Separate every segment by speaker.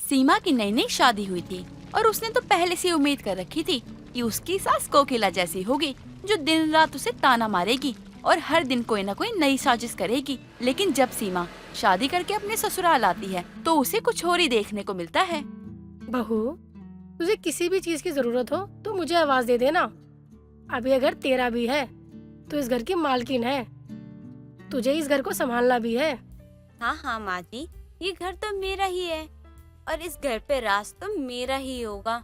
Speaker 1: सीमा की नई नई शादी हुई थी और उसने तो पहले से उम्मीद कर रखी थी कि उसकी सास कोकिला जैसी होगी, जो दिन रात उसे ताना मारेगी और हर दिन कोई न कोई नई साजिश करेगी। लेकिन जब सीमा शादी करके अपने ससुराल आती है तो उसे कुछ और ही देखने को मिलता है।
Speaker 2: बहू, तुझे किसी भी चीज की जरूरत हो तो मुझे आवाज दे देना। अभी अगर तेरा भी है तो इस घर की मालकिन है, तुझे इस घर को संभालना भी है।
Speaker 3: हाँ हाँ माँ जी, ये घर तो मेरा ही है और इस घर पे राज तो मेरा ही होगा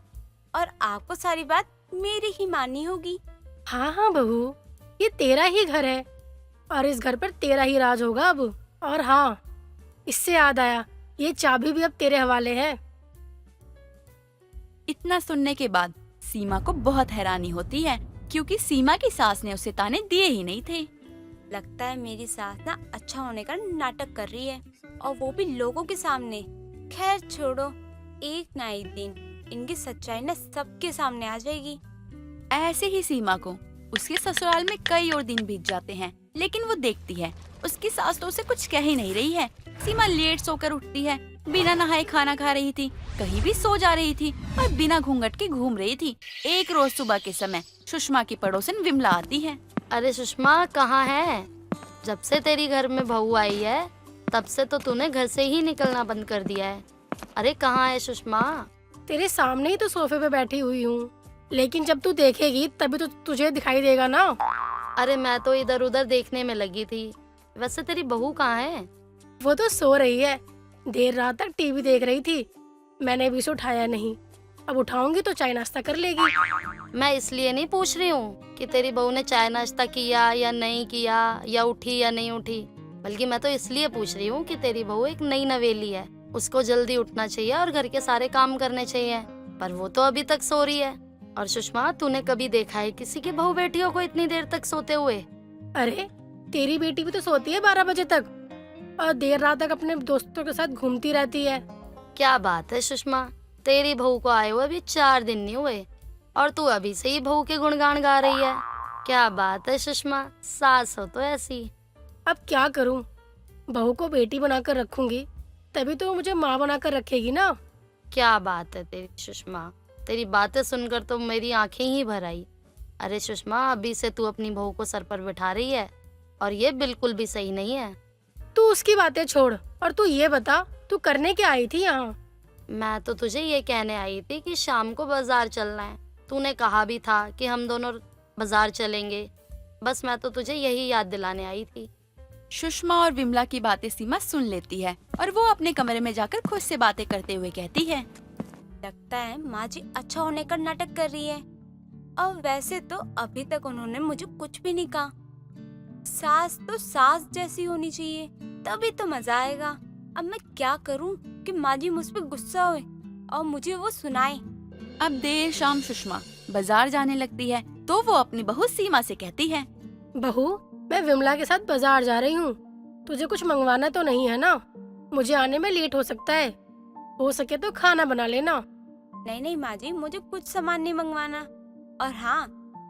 Speaker 3: और आपको सारी बात मेरी ही माननी होगी।
Speaker 2: हाँ हाँ बहू, ये तेरा ही घर है और इस घर पर तेरा ही राज होगा अब। और हाँ, इससे याद आया, ये चाबी भी अब तेरे हवाले है।
Speaker 1: इतना सुनने के बाद सीमा को बहुत हैरानी होती है, क्योंकि सीमा की सास ने उसे ताने दिए ही नहीं थे।
Speaker 3: लगता है मेरी सास ना अच्छा होने का नाटक कर रही है और वो भी लोगों के सामने। खैर छोड़ो, एक ना एक दिन इनकी सच्चाई ना सबके सामने आ जाएगी।
Speaker 1: ऐसे ही सीमा को उसके ससुराल में कई और दिन बीत जाते हैं, लेकिन वो देखती है उसकी सास तो उसे कुछ कह ही नहीं रही है। सीमा लेट सोकर उठती है, बिना नहाए खाना खा रही थी, कहीं भी सो जा रही थी और बिना घूंघट के घूम रही थी। एक रोज सुबह के समय सुषमा की पड़ोसन विमला आती है।
Speaker 4: अरे सुषमा, कहाँ है? जब से तेरी घर में बहू आई है तब से तो तूने घर से ही निकलना बंद कर दिया है। अरे कहाँ है सुषमा?
Speaker 2: तेरे सामने ही तो सोफे पे बैठी हुई हूँ, लेकिन जब तू देखेगी तभी तो तुझे दिखाई देगा ना।
Speaker 4: अरे मैं तो इधर उधर देखने में लगी थी। वैसे तेरी बहू कहाँ है?
Speaker 2: वो तो सो रही है, देर रात तक टीवी देख रही थी, मैंने भी उसे उठाया नहीं। अब उठाऊंगी तो चाय नाश्ता कर लेगी।
Speaker 4: मैं इसलिए नहीं पूछ रही हूँ कि तेरी बहू ने चाय नाश्ता किया या नहीं किया, या उठी या नहीं उठी, बल्कि मैं तो इसलिए पूछ रही हूँ कि तेरी बहू एक नई नवेली है, उसको जल्दी उठना चाहिए और घर के सारे काम करने चाहिए, पर वो तो अभी तक सो रही है। और सुषमा, तूने कभी देखा है किसी की बहू बेटियों को इतनी देर तक सोते हुए?
Speaker 2: अरे तेरी बेटी भी तो सोती है 12 बजे तक और देर रात तक अपने दोस्तों के साथ घूमती रहती है।
Speaker 4: क्या बात है सुषमा, तेरी बहू को आए हुए अभी 4 दिन नहीं हुए और तू अभी से ही बहू के गुणगान गा रही है। क्या बात है सुषमा, सास हो तो ऐसी।
Speaker 2: अब क्या करूं, बहू को बेटी बनाकर रखूंगी तभी तो वो मुझे माँ बनाकर रखेगी ना।
Speaker 4: क्या बात है तेरी सुषमा, तेरी बातें सुनकर तो मेरी आंखें ही भर आई। अरे सुषमा, अभी से तू अपनी बहू को सर पर बिठा रही है और ये बिल्कुल भी सही नहीं है।
Speaker 2: तू उसकी बातें छोड़ और तू ये बता, तू करने क्या आई थी यहाँ?
Speaker 4: मैं तो तुझे ये कहने आई थी कि शाम को बाजार चलना है। तूने कहा भी था कि हम दोनों बाजार चलेंगे, बस मैं तो तुझे यही याद दिलाने आई थी।
Speaker 1: सुषमा और विमला की बातें सीमा सुन लेती है और वो अपने कमरे में जाकर खुद से बातें करते हुए कहती है,
Speaker 3: लगता है माँ जी अच्छा होने का नाटक कर रही है और वैसे तो अभी तक उन्होंने मुझे कुछ भी नहीं कहा। सास तो सास जैसी होनी चाहिए, तभी तो मजा आएगा। अब मैं क्या करूं कि माँ जी मुझ पर गुस्सा होए और मुझे वो सुनाए।
Speaker 1: अब देर शाम सुषमा बाजार जाने लगती है तो वो अपनी बहू सीमा से कहती है,
Speaker 2: बहू, मैं विमला के साथ बाजार जा रही हूँ, तुझे कुछ मंगवाना तो नहीं है ना? मुझे आने में लेट हो सकता है, हो सके तो खाना बना लेना।
Speaker 3: नहीं नहीं माँ जी, मुझे कुछ सामान नहीं मंगवाना और हाँ,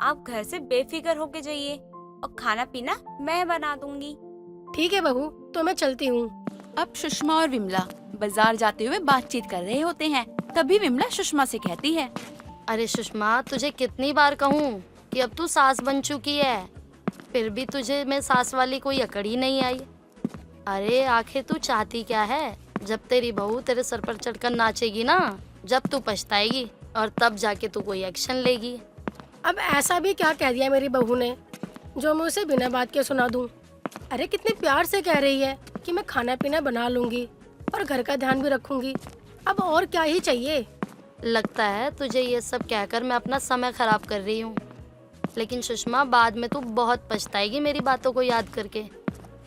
Speaker 3: आप घर से बेफिक्र होके जाइए और खाना पीना मैं बना दूंगी।
Speaker 2: ठीक है बहू, तो मैं चलती हूँ।
Speaker 1: अब सुषमा और विमला बाजार जाते हुए बातचीत कर रहे होते हैं। तभी विमला सुषमा से कहती है,
Speaker 4: अरे सुषमा, तुझे कितनी बार कहूँ कि अब तू सास बन चुकी है, फिर भी तुझे मैं सास वाली कोई अकड़ ही नहीं आई। अरे आखिर तू चाहती क्या है? जब तेरी बहू तेरे सर पर चढ़कर नाचेगी ना, जब तू पछताएगी और तब जाके तू कोई एक्शन लेगी।
Speaker 2: अब ऐसा भी क्या कह दिया मेरी बहू ने जो मैं उसे बिना बात के सुना दूं? अरे कितने प्यार से कह रही है कि मैं खाना पीना बना लूंगी और घर का ध्यान भी रखूंगी। अब और क्या ही चाहिए?
Speaker 4: लगता है तुझे ये सब कहकर मैं अपना समय खराब कर रही हूँ, लेकिन सुषमा बाद में तू बहुत पछताएगी मेरी बातों को याद करके।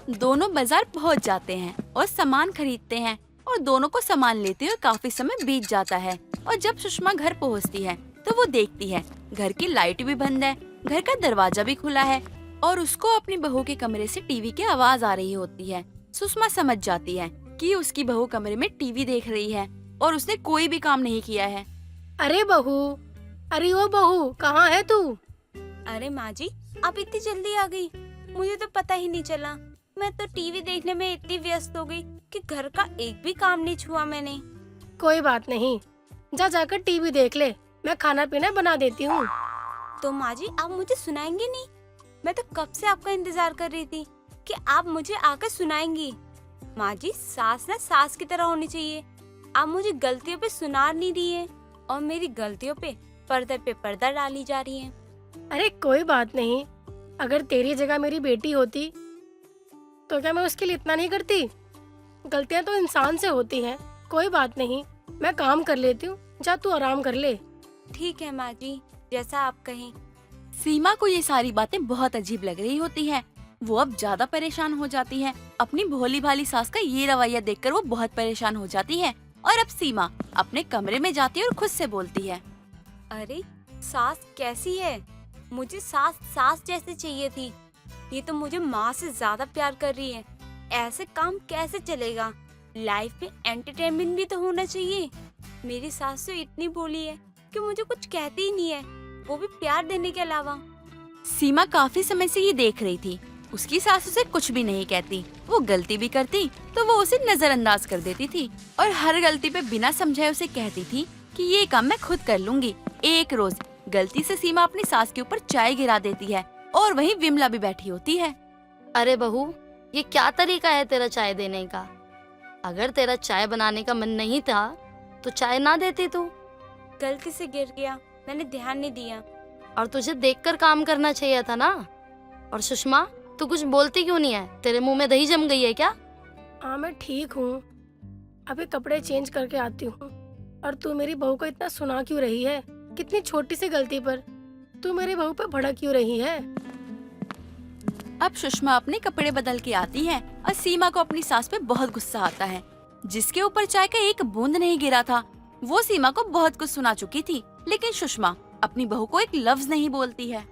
Speaker 1: दोनों बाजार पहुंच जाते हैं और सामान खरीदते हैं और दोनों को सामान लेते हुए काफी समय बीत जाता है। और जब सुषमा घर पहुंचती है तो वो देखती है घर की लाइट भी बंद है, घर का दरवाजा भी खुला है और उसको अपनी बहू के कमरे से टीवी की आवाज आ रही होती है। सुषमा समझ जाती है कि उसकी बहू कमरे में टीवी देख रही है और उसने कोई भी काम नहीं किया है।
Speaker 2: अरे बहू, अरे ओ बहू, कहाँ है तू?
Speaker 3: अरे माँ जी, आप इतनी जल्दी आ गई, मुझे तो पता ही नहीं चला। मैं तो टीवी देखने में इतनी व्यस्त हो गई कि घर का एक भी काम नहीं छुआ मैंने।
Speaker 2: कोई बात नहीं, जा जाकर टीवी देख ले, मैं खाना पीना बना देती हूँ।
Speaker 3: तो माँ जी आप मुझे सुनाएंगे नहीं? मैं तो कब से आपका इंतजार कर रही थी कि आप मुझे आकर सुनाएंगी। माँ जी सास ना सास की तरह होनी चाहिए। आप मुझे गलतियों पे सुना नहीं रही है और मेरी गलतियों पे पर्दा डाली जा रही है।
Speaker 2: अरे कोई बात नहीं, अगर तेरी जगह मेरी बेटी होती तो क्या मैं उसके लिए इतना नहीं करती? गलतियां तो इंसान से होती हैं, कोई बात नहीं, मैं काम कर लेती हूँ, जा तू आराम कर ले।
Speaker 3: ठीक है माँ जी, जैसा आप कहें।
Speaker 1: सीमा को ये सारी बातें बहुत अजीब लग रही होती है। वो अब ज्यादा परेशान हो जाती है। अपनी भोली भाली सास का ये रवैया देखकर वो बहुत परेशान हो जाती है और अब सीमा अपने कमरे में जाती है और खुद से बोलती है,
Speaker 3: अरे सास कैसी है? मुझे सास सास जैसे चाहिए थी। ये तो मुझे माँ से ज्यादा प्यार कर रही है। ऐसे काम कैसे चलेगा? लाइफ में एंटरटेनमेंट भी तो होना चाहिए। मेरी सास तो इतनी भोली है कि मुझे कुछ कहती ही नहीं है, वो भी प्यार देने के अलावा।
Speaker 1: सीमा काफी समय से ये देख रही थी। उसकी सास उसे कुछ भी नहीं कहती। वो गलती भी करती तो वो उसे नजरअंदाज कर देती थी और हर गलती पे बिना समझाए उसे कहती थी कि ये काम मैं खुद कर लूंगी। एक रोज गलती से सीमा अपनी सास के ऊपर चाय गिरा देती है और वहीं विमला भी बैठी होती है।
Speaker 4: अरे बहू, ये क्या तरीका है तेरा चाय देने का? अगर तेरा चाय बनाने का मन नहीं था तो चाय ना देती तू।
Speaker 3: गलती से गिर गया, मैंने ध्यान नहीं दिया।
Speaker 4: और तुझे देखकर काम करना चाहिए था ना। और सुषमा, तू कुछ बोलती क्यों नहीं है? तेरे मुंह में दही जम गई है क्या?
Speaker 2: हाँ मैं ठीक हूँ, अभी कपड़े चेंज करके आती हूँ। और तू मेरी बहू को इतना सुना क्यों रही है? कितनी छोटी सी गलती पर तू मेरी बहू पर भड़क क्यों रही है?
Speaker 1: अब सुषमा अपने कपड़े बदल के आती है और सीमा को अपनी सास पे बहुत गुस्सा आता है। जिसके ऊपर चाय का एक बूंद नहीं गिरा था वो सीमा को बहुत कुछ सुना चुकी थी, लेकिन सुषमा अपनी बहू को एक लफ्ज नहीं बोलती है।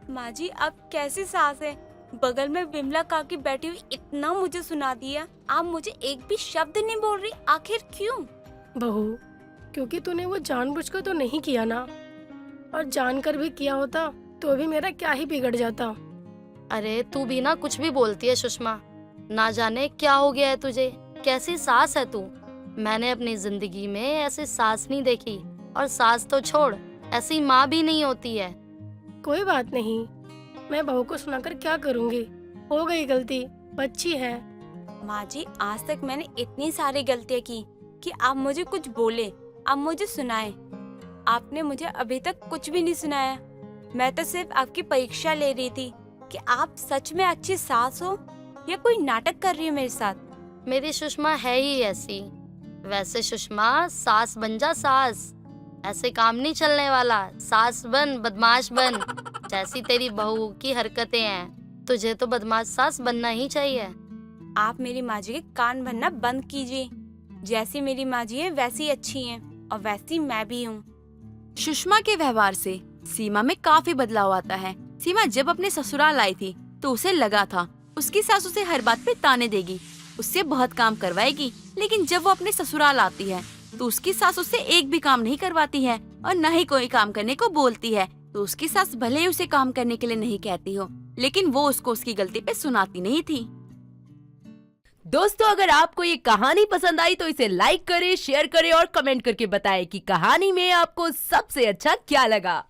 Speaker 3: माँ जी आप कैसी सास है? बगल में विमला काकी बैठी हुई इतना मुझे सुना दिया, आप मुझे एक भी शब्द नहीं बोल रही, आखिर क्यों?
Speaker 2: बहू, क्योंकि तूने वो जानबूझकर तो नहीं किया ना, और जानकर भी किया होता तो भी मेरा क्या ही बिगड़ जाता।
Speaker 4: अरे तू भी ना कुछ भी बोलती है सुषमा। ना जाने क्या हो गया है तुझे, कैसी सास है तू। मैंने अपनी जिंदगी में ऐसी सास नहीं देखी, और सास तो छोड़, ऐसी माँ भी नहीं होती है।
Speaker 2: कोई बात नहीं, मैं बहू को सुनाकर क्या करूँगी, हो गई गलती, बच्ची है।
Speaker 3: माँ जी आज तक मैंने इतनी सारी गलतियाँ की कि आप मुझे कुछ बोले, आप मुझे सुनाए। आपने मुझे अभी तक कुछ भी नहीं सुनाया। मैं तो सिर्फ आपकी परीक्षा ले रही थी कि आप सच में अच्छी सास हो या कोई नाटक कर रही हो मेरे साथ।
Speaker 4: मेरी सुषमा है ही ऐसी। वैसे सुषमा, सास बन जा सास। ऐसे काम नहीं चलने वाला। सास बन, बदमाश बन। जैसी तेरी बहू की हरकतें हैं, तुझे तो बदमाश सास बनना ही चाहिए।
Speaker 3: आप मेरी माँ जी के कान भरना बंद कीजिए। जैसी मेरी माँ जी है वैसी अच्छी है, और वैसी मैं भी हूँ।
Speaker 1: सुषमा के व्यवहार से सीमा में काफी बदलाव आता है। सीमा जब अपने ससुराल आई थी तो उसे लगा था उसकी सास उसे हर बात पे ताने देगी, उससे बहुत काम करवाएगी, लेकिन जब वो अपने ससुराल आती है तो उसकी सास उससे एक भी काम नहीं करवाती है और न ही कोई काम करने को बोलती है। तो उसकी सास भले ही उसे काम करने के लिए नहीं कहती हो, लेकिन वो उसको उसकी गलती पे सुनाती नहीं थी।
Speaker 5: दोस्तों, अगर आपको ये कहानी पसंद आई तो इसे लाइक करें, शेयर करें और कमेंट करके बताएं कि कहानी में आपको सबसे अच्छा क्या लगा।